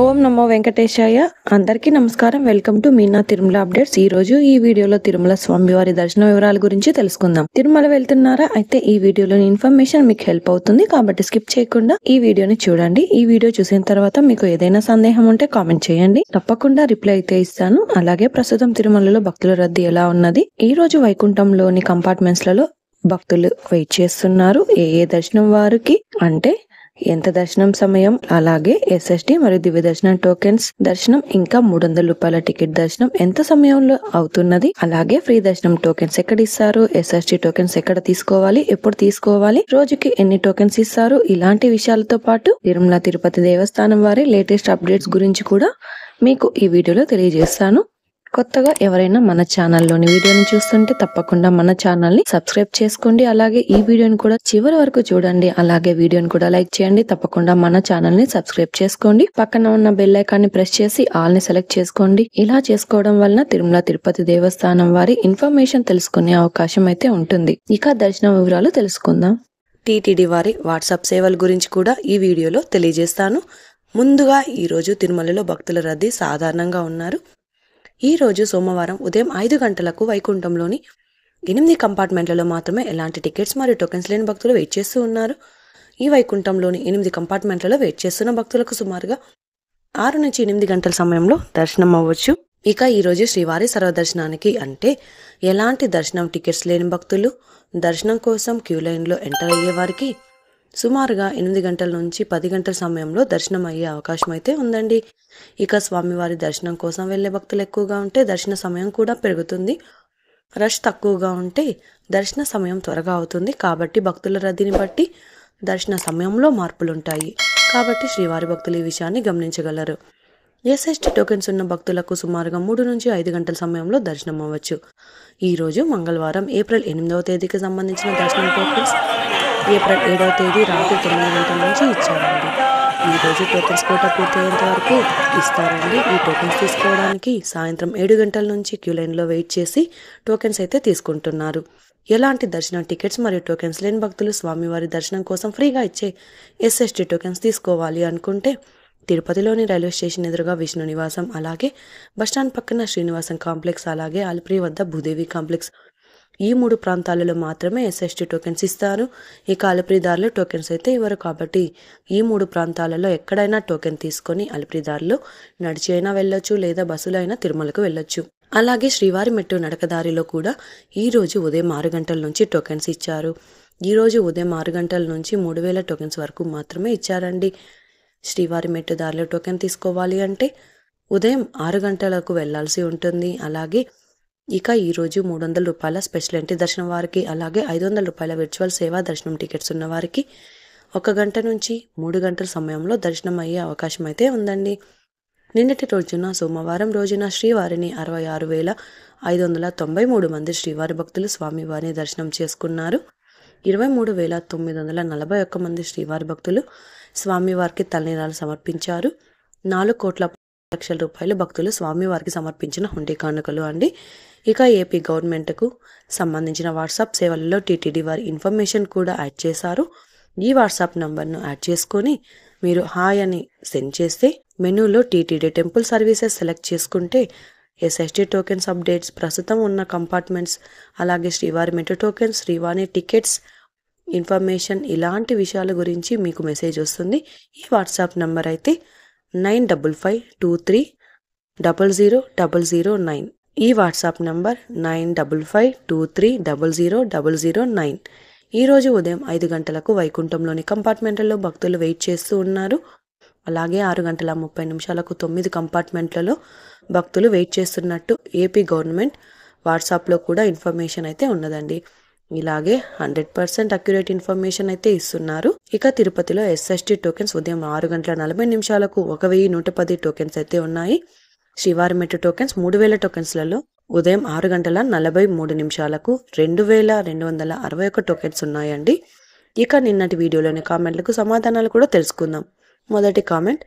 ఓం నమో వెంకటేశాయ. అందరికీ నమస్కారం. Welcome to Meena Tirumala updates. ఈ రోజు ఈ వీడియోలో తిరుమల స్వామివారి దర్శన వివరాల గురించి తెలుసుకుందాం. తిరుమల వెళ్తున్నారా? అయితే ఈ వీడియోలోని ఇన్ఫర్మేషన్ మీకు హెల్ప్ అవుతుంది కాబట్టి స్కిప్ చేయకుండా ఈ వీడియోని చూడండి. ఈ వీడియో చూసిన తర్వాత మీకు ఏదైనా సందేహం ఉంటే కామెంట్ చేయండి, తప్పకుండా రిప్లై అయితే ఇస్తాను. అలాగే ప్రస్తుతం తిరుమలలో భక్తుల రద్దీ ఎలా ఉన్నది, ఈ రోజు వైకుంఠంలోని కంపార్ట్మెంట్స్ లలో భక్తులు వెయిట్ చేస్తున్నారు. ఏ దర్శనం వారికి అంటే ఎంత దర్శనం సమయం, అలాగే ఎస్ఎస్టి మరియు దివ్య దర్శనం టోకెన్స్ దర్శనం, ఇంకా 300 రూపాయల టికెట్ దర్శనం ఎంత సమయంలో అవుతున్నది, అలాగే ఫ్రీ దర్శనం టోకెన్స్ ఎక్కడ ఇస్తారు, ఎస్ఎస్టి టోకెన్స్ ఎక్కడ తీసుకోవాలి, ఎప్పుడు తీసుకోవాలి, రోజుకి ఎన్ని టోకెన్స్ ఇస్తారు, ఇలాంటి విషయాలతో పాటు తిరుమల తిరుపతి దేవస్థానం వారి లేటెస్ట్ అప్డేట్స్ గురించి కూడా మీకు ఈ వీడియోలో తెలియజేస్తాను. కొత్తగా ఎవరైనా మన ఛానల్లోని వీడియోని చూస్తుంటే తప్పకుండా మన ఛానల్ని సబ్స్క్రైబ్ చేసుకోండి. అలాగే ఈ వీడియోని కూడా చివరి వరకు చూడండి. అలాగే వీడియోని కూడా లైక్ చేయండి. తప్పకుండా మన ఛానల్ని సబ్స్క్రైబ్ చేసుకోండి. పక్కన ఉన్న బెల్ ఐకాన్ని ప్రెస్ చేసి ఆల్ ని సెలెక్ట్ చేసుకోండి. ఇలా చేసుకోవడం వలన తిరుమల తిరుపతి దేవస్థానం వారి ఇన్ఫర్మేషన్ తెలుసుకునే అవకాశం అయితే ఉంటుంది. ఇక దర్శన వివరాలు తెలుసుకుందాం. టీటీడీ వారి వాట్సాప్ సేవల గురించి కూడా ఈ వీడియోలో తెలియజేస్తాను. ముందుగా ఈ రోజు తిరుమలలో భక్తుల రద్దీ సాధారణంగా ఉన్నారు. ఈ రోజు సోమవారం ఉదయం 5 గంటలకు వైకుంఠంలోని 8 కంపార్ట్మెంట్లలో మాత్రమే ఎలాంటి టికెట్స్ మరియు టోకెన్స్ లేని భక్తులు వెయిట్ చేస్తూ ఉన్నారు. ఈ వైకుంఠంలోని 8 కంపార్ట్మెంట్లలో వెయిట్ చేస్తున్న భక్తులకు సుమారుగా 6 నుంచి 8 గంటల సమయంలో దర్శనం అవ్వచ్చు. ఇక ఈ రోజు శ్రీవారి సర్వదర్శనానికి అంటే ఎలాంటి దర్శనం టికెట్స్ లేని భక్తులు దర్శనం కోసం క్యూ లైన్లో ఎంటర్ అయ్యే వారికి సుమారుగా 8 గంటల నుంచి 10 గంటల సమయంలో దర్శనం అయ్యే అవకాశం అయితే ఉందండి. ఇక స్వామివారి దర్శనం కోసం వెళ్లే భక్తులు ఎక్కువగా ఉంటే దర్శన సమయం కూడా పెరుగుతుంది. రష్ తక్కువగా ఉంటే దర్శన సమయం త్వరగా అవుతుంది. కాబట్టి భక్తుల రద్దీని బట్టి దర్శన సమయంలో మార్పులుంటాయి. కాబట్టి శ్రీవారి భక్తులు ఈ విషయాన్ని గమనించగలరు. ఎస్ఎస్టి టోకెన్స్ ఉన్న భక్తులకు సుమారుగా 3 నుంచి 5 గంటల సమయంలో దర్శనం అవ్వచ్చు. ఈ రోజు మంగళవారం ఏప్రిల్ 8వ తేదీకి సంబంధించిన దర్శనం టోకెన్స్ ఏప్రిల్ 7వ తేదీ రాత్రి 9 గంటల నుంచి ఇచ్చారండి. ఈ రోజు టోకెన్స్ కోటా పూర్తయ్యేంత వరకు ఇస్తారండి. ఈ టోకెన్స్ తీసుకోవడానికి సాయంత్రం 7 గంటల నుంచి క్యూ లైన్లో వెయిట్ చేసి టోకెన్స్ అయితే తీసుకుంటున్నారు. ఎలాంటి దర్శనం టికెట్స్ మరియు టోకెన్స్ లేని భక్తులు స్వామివారి దర్శనం కోసం ఫ్రీగా ఇచ్చే ఎస్ఎస్టి టోకెన్స్ తీసుకోవాలి అనుకుంటే తిరుపతిలోని రైల్వే స్టేషన్ ఎదురుగా విష్ణు నివాసం, అలాగే బస్టాండ్ పక్కన శ్రీనివాసం కాంప్లెక్స్, అలాగే అలిపిరి వద్ద భూదేవి కాంప్లెక్స్, ఈ 3 ప్రాంతాలలో మాత్రమే ఎస్ఎస్టి టోకెన్స్ ఇస్తారు. ఇక అలిపిరిదారులు టోకెన్స్ అయితే ఇవ్వరు. కాబట్టి ఈ 3 ప్రాంతాలలో ఎక్కడైనా టోకెన్ తీసుకొని అలిపిరిదారులు నడిచి అయినా వెళ్ళొచ్చు, లేదా బస్సులో అయినా తిరుమలకు వెళ్ళొచ్చు. అలాగే శ్రీవారి మెట్టు నడకదారిలో కూడా ఈ రోజు ఉదయం 6 గంటల నుంచి టోకెన్స్ ఇచ్చారు. ఈ రోజు ఉదయం 6 గంటల నుంచి 3000 టోకెన్స్ వరకు మాత్రమే ఇచ్చారండి. శ్రీవారి మెట్టు దారిలో టోకెన్ తీసుకోవాలి అంటే ఉదయం 6 గంటలకు వెళ్లాల్సి ఉంటుంది. అలాగే ఇక ఈరోజు 300 రూపాయల స్పెషల్ ఎంట్రీ దర్శనం వారికి, అలాగే 500 రూపాయల విర్చువల్ సేవా దర్శనం టికెట్స్ ఉన్న వారికి 1 గంట నుంచి 3 గంటల సమయంలో దర్శనం అయ్యే అవకాశం అయితే ఉందండి. నిన్నటి రోజున సోమవారం రోజున శ్రీవారిని 66,593 మంది శ్రీవారి భక్తులు స్వామివారిని దర్శనం చేసుకున్నారు. 23,941 మంది శ్రీవారి భక్తులు స్వామివారికి తలనీలాలు సమర్పించారు. 4,00,00,000 రూపాయలు భక్తులు స్వామివారికి సమర్పించిన హుండీ కానుకలు అండి. ఇక ఏపీ గవర్నమెంట్కు సంబంధించిన వాట్సాప్ సేవలలో టీటీడీ వారి ఇన్ఫర్మేషన్ కూడా యాడ్ చేశారు. ఈ వాట్సాప్ నంబర్ను యాడ్ చేసుకొని మీరు హాయ్ అని సెండ్ చేస్తే మెనూలో టీటీడీ టెంపుల్ సర్వీసెస్ సెలెక్ట్ చేసుకుంటే ఎస్ఎస్టీ టోకెన్స్ అప్డేట్స్, ప్రస్తుతం ఉన్న కంపార్ట్మెంట్స్, అలాగే శ్రీవారి మెట్రో టోకెన్స్, శ్రీవారి టికెట్స్ ఇన్ఫర్మేషన్, ఇలాంటి విషయాల గురించి మీకు మెసేజ్ వస్తుంది. ఈ వాట్సాప్ నంబర్ అయితే 9552300009. ఈ వాట్సాప్ నంబర్ 9552300009. ఈరోజు ఉదయం 5 గంటలకు వైకుంఠంలోని కంపార్ట్మెంట్లలో భక్తులు వెయిట్ చేస్తూ ఉన్నారు. అలాగే 6 గంటల 30 నిమిషాలకు 9 కంపార్ట్మెంట్లలో భక్తులు వెయిట్ చేస్తున్నట్టు ఏపీ గవర్నమెంట్ వాట్సాప్లో కూడా ఇన్ఫర్మేషన్ అయితే ఉన్నదండి. ఇలాగే 100% అక్యురేట్ ఇన్ఫర్మేషన్ అయితే ఇస్తున్నారు. ఇక తిరుపతిలో ఎస్ఎస్టి టోకెన్స్ ఉదయం 6 గంటల 40 నిమిషాలకు 1110 టోకెన్స్ అయితే ఉన్నాయి. శ్రీవారి మెట్టు టోకెన్స్ 3000 టోకెన్స్లలో ఉదయం 6 గంటల 43 నిమిషాలకు 2261 టోకెన్స్ ఉన్నాయండి. ఇక నిన్నటి వీడియోలోని కామెంట్లకు సమాధానాలు కూడా తెలుసుకుందాం. మొదటి కామెంట్,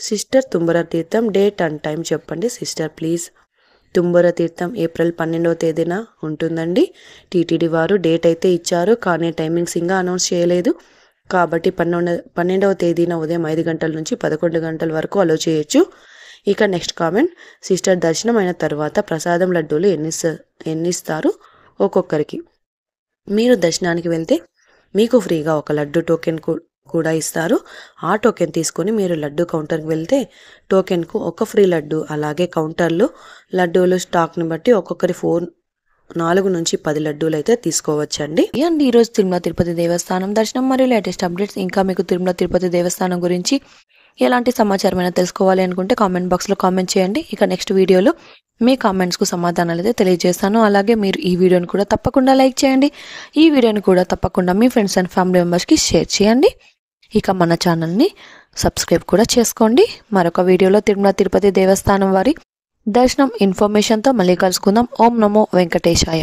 సిస్టర్ తుంబర తీర్థం డేట్ అండ్ టైం చెప్పండి సిస్టర్ ప్లీజ్. తుంబర తీర్థం ఏప్రిల్ 12వ తేదీన ఉంటుందండి. టీటీడీ వారు డేట్ అయితే ఇచ్చారు, కానీ టైమింగ్స్ ఇంకా అనౌన్స్ చేయలేదు. కాబట్టి 12వ తేదీన ఉదయం 5 గంటల నుంచి 11 గంటల వరకు అలో చేయొచ్చు. ఇక నెక్స్ట్ కామెంట్, సిస్టర్ దర్శనం అయిన తర్వాత ప్రసాదం లడ్డూలు ఎన్ని ఇస్తారు ఒక్కొక్కరికి? మీరు దర్శనానికి వెళ్తే మీకు ఫ్రీగా ఒక లడ్డు టోకెన్ కూడా ఇస్తారు. ఆ టోకెన్ తీసుకొని మీరు లడ్డు కౌంటర్కి వెళ్తే టోకెన్కు ఒక ఫ్రీ లడ్డు, అలాగే కౌంటర్లో లడ్డూలు స్టాక్ని బట్టి ఒక్కొక్కరి 4 నుంచి 10 లడ్డూలు అయితే తీసుకోవచ్చండి. అండ్ ఈరోజు తిరుమల తిరుపతి దేవస్థానం దర్శనం మరియు లేటెస్ట్ అప్డేట్స్. ఇంకా మీకు తిరుమల తిరుపతి దేవస్థానం గురించి ఎలాంటి సమాచారం అయినా తెలుసుకోవాలి అనుకుంటే కామెంట్ బాక్స్లో కామెంట్ చేయండి. ఇక నెక్స్ట్ వీడియోలో మీ కామెంట్స్కు సమాధానాలు అయితే తెలియజేస్తాను. అలాగే మీరు ఈ వీడియోని కూడా తప్పకుండా లైక్ చేయండి. ఈ వీడియోని కూడా తప్పకుండా మీ ఫ్రెండ్స్ అండ్ ఫ్యామిలీ మెంబర్స్కి షేర్ చేయండి. ఇక మన ఛానల్ని సబ్స్క్రైబ్ కూడా చేసుకోండి. మరొక వీడియోలో తిరుమల తిరుపతి దేవస్థానం వారి దర్శనం ఇన్ఫర్మేషన్తో మళ్ళీ కలుసుకుందాం. ఓం నమో వెంకటేశాయ.